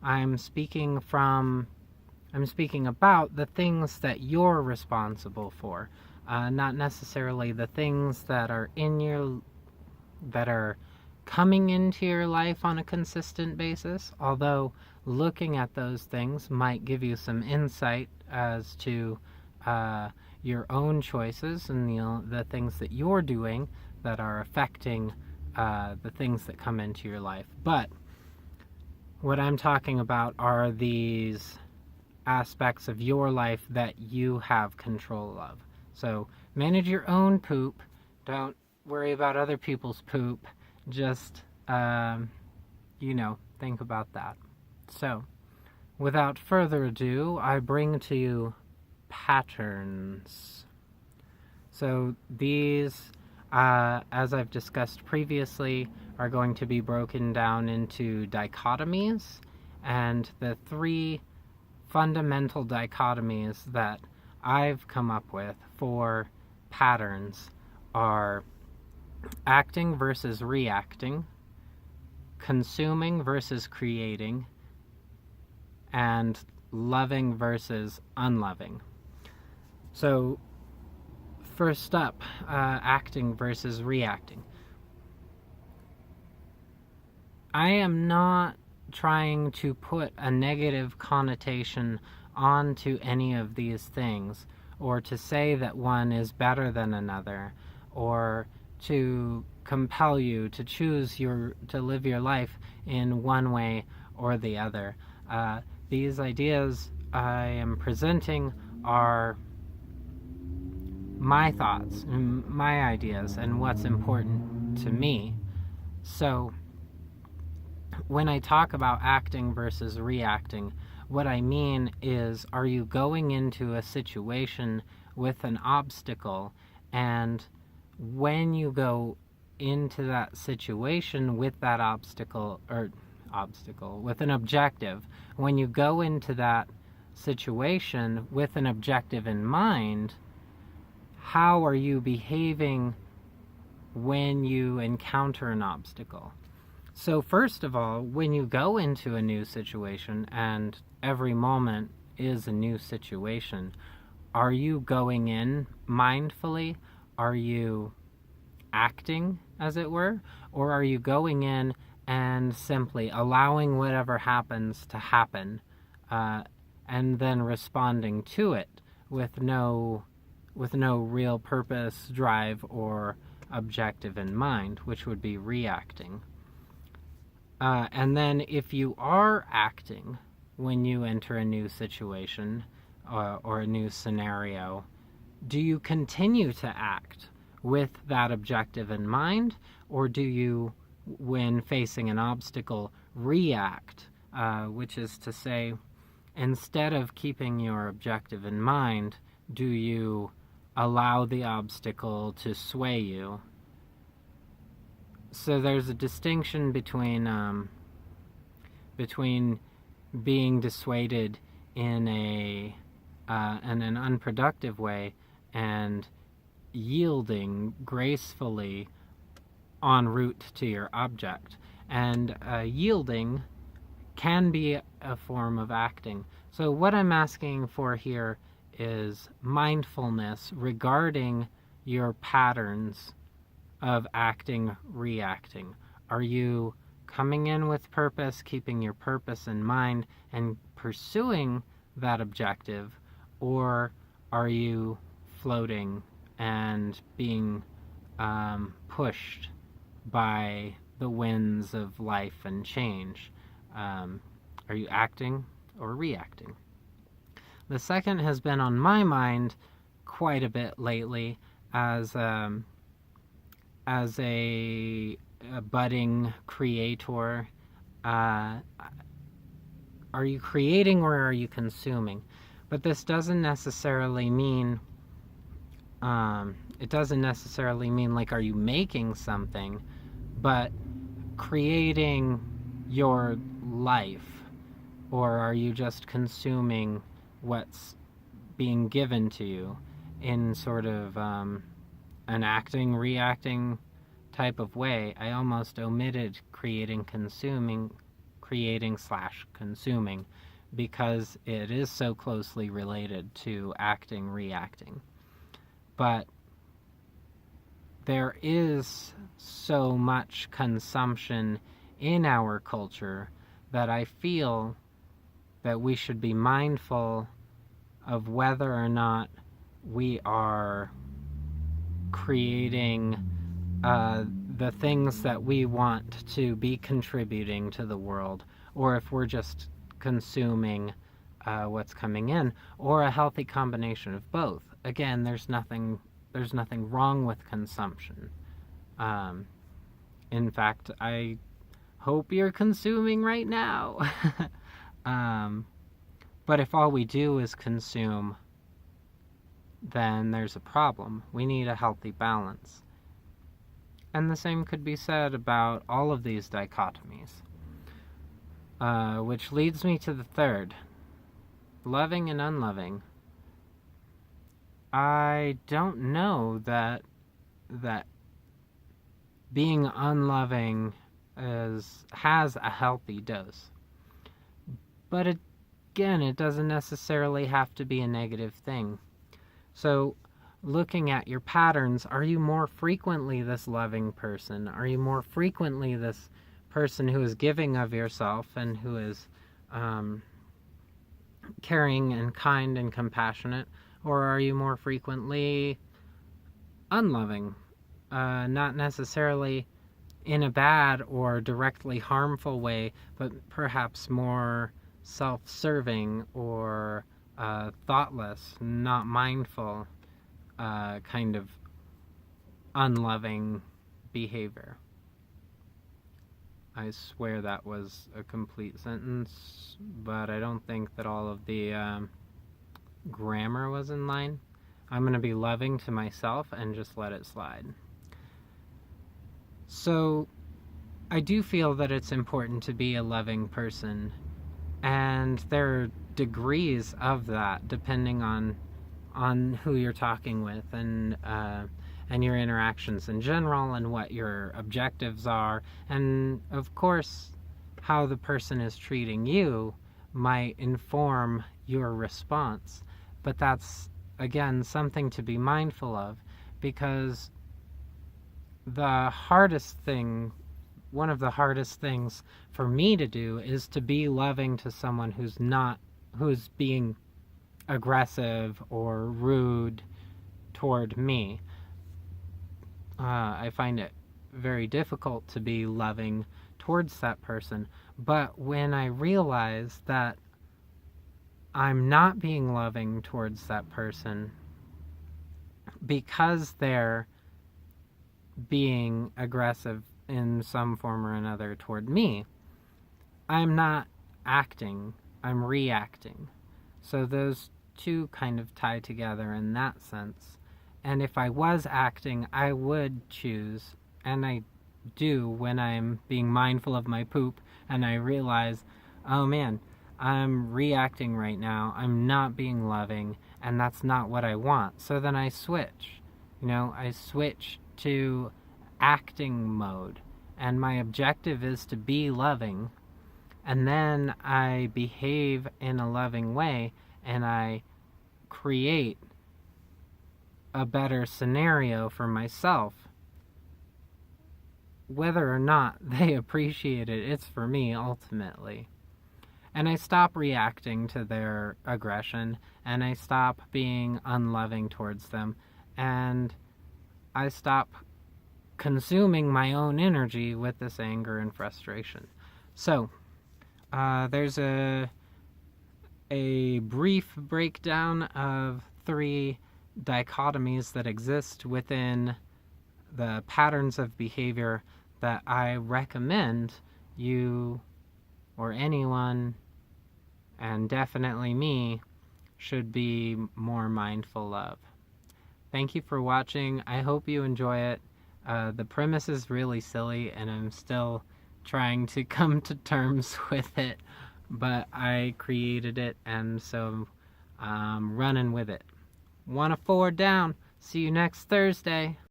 I'm speaking about the things that you're responsible for, not necessarily the things that are coming into your life on a consistent basis, although looking at those things might give you some insight as to your own choices and the things that you're doing that are affecting the things that come into your life. But what I'm talking about are these aspects of your life that you have control of. So manage your own poop. Don't worry about other people's poop. Just, think about that. So, without further ado, I bring to you patterns. So these, as I've discussed previously, are going to be broken down into dichotomies, and the three fundamental dichotomies that I've come up with for patterns are acting versus reacting, consuming versus creating, and loving versus unloving. So, first up, acting versus reacting. I am not trying to put a negative connotation onto any of these things, or to say that one is better than another, or to compel you to choose to live your life in one way or the other. These ideas I am presenting are my thoughts, my ideas, and what's important to me. So, when I talk about acting versus reacting, what I mean is, are you going into a situation with an obstacle, and when you go into that situation with that with an objective, when you go into that situation with an objective in mind, how are you behaving when you encounter an obstacle? So first of all, when you go into a new situation, and every moment is a new situation, are you going in mindfully? Are you acting, as it were? Or are you going in and simply allowing whatever happens to happen, and then responding to it with no real purpose, drive, or objective in mind, which would be reacting? And then if you are acting when you enter a new situation or a new scenario, do you continue to act with that objective in mind, or do you, when facing an obstacle, react, which is to say, instead of keeping your objective in mind, do you allow the obstacle to sway you? So there's a distinction between being dissuaded in an unproductive way and yielding gracefully en route to your object. And yielding can be a form of acting. So what I'm asking for here is mindfulness regarding your patterns of acting, reacting. Are you coming in with purpose, keeping your purpose in mind, and pursuing that objective, or are you floating and being pushed by the winds of life and change? Are you acting or reacting? The second has been on my mind quite a bit lately as a budding creator. Are you creating or are you consuming? But this doesn't necessarily mean like, are you making something, but creating your life, or are you just consuming what's being given to you in sort of an acting, reacting type of way? I almost omitted creating, consuming creating/consuming, because it is so closely related to acting, reacting. But there is so much consumption in our culture that I feel that we should be mindful of whether or not we are creating the things that we want to be contributing to the world, or if we're just consuming what's coming in, or a healthy combination of both. Again, there's nothing wrong with consumption. In fact, I hope you're consuming right now. But if all we do is consume, then there's a problem. We need a healthy balance. And the same could be said about all of these dichotomies. Which leads me to the third. Loving and unloving. I don't know that being unloving has a healthy dose. But again, it doesn't necessarily have to be a negative thing. So, looking at your patterns, are you more frequently this loving person? Are you more frequently this person who is giving of yourself and who is caring and kind and compassionate? Or are you more frequently unloving? Not necessarily in a bad or directly harmful way, but perhaps more self-serving or thoughtless, not mindful, kind of unloving behavior. I swear that was a complete sentence, but I don't think that all of the grammar was in line. I'm going to be loving to myself and just let it slide. So, I do feel that it's important to be a loving person, and there are degrees of that depending on who you're talking with and your interactions in general and what your objectives are, and of course how the person is treating you might inform your response. But that's again something to be mindful of, because one of the hardest things for me to do is to be loving to someone who's being aggressive or rude toward me. I find it very difficult to be loving towards that person. But when I realize that I'm not being loving towards that person because they're being aggressive in some form or another toward me, I'm not acting, I'm reacting. So those two kind of tie together in that sense. And if I was acting, I would choose, and I do when I'm being mindful of my poop and I realize, oh man, I'm reacting right now, I'm not being loving, and that's not what I want. So then I switch. I switch to acting mode, and my objective is to be loving, and then I behave in a loving way, and I create a better scenario for myself. Whether or not they appreciate it, it's for me ultimately. And I stop reacting to their aggression, and I stop being unloving towards them, and I stop consuming my own energy with this anger and frustration. So, there's a brief breakdown of 3 dichotomies that exist within the patterns of behavior that I recommend you or anyone, and definitely me, should be more mindful of. Thank you for watching. I hope you enjoy it. The premise is really silly, and I'm still trying to come to terms with it, but I created it, and so I'm running with it. 1 of 4 down. See you next Thursday.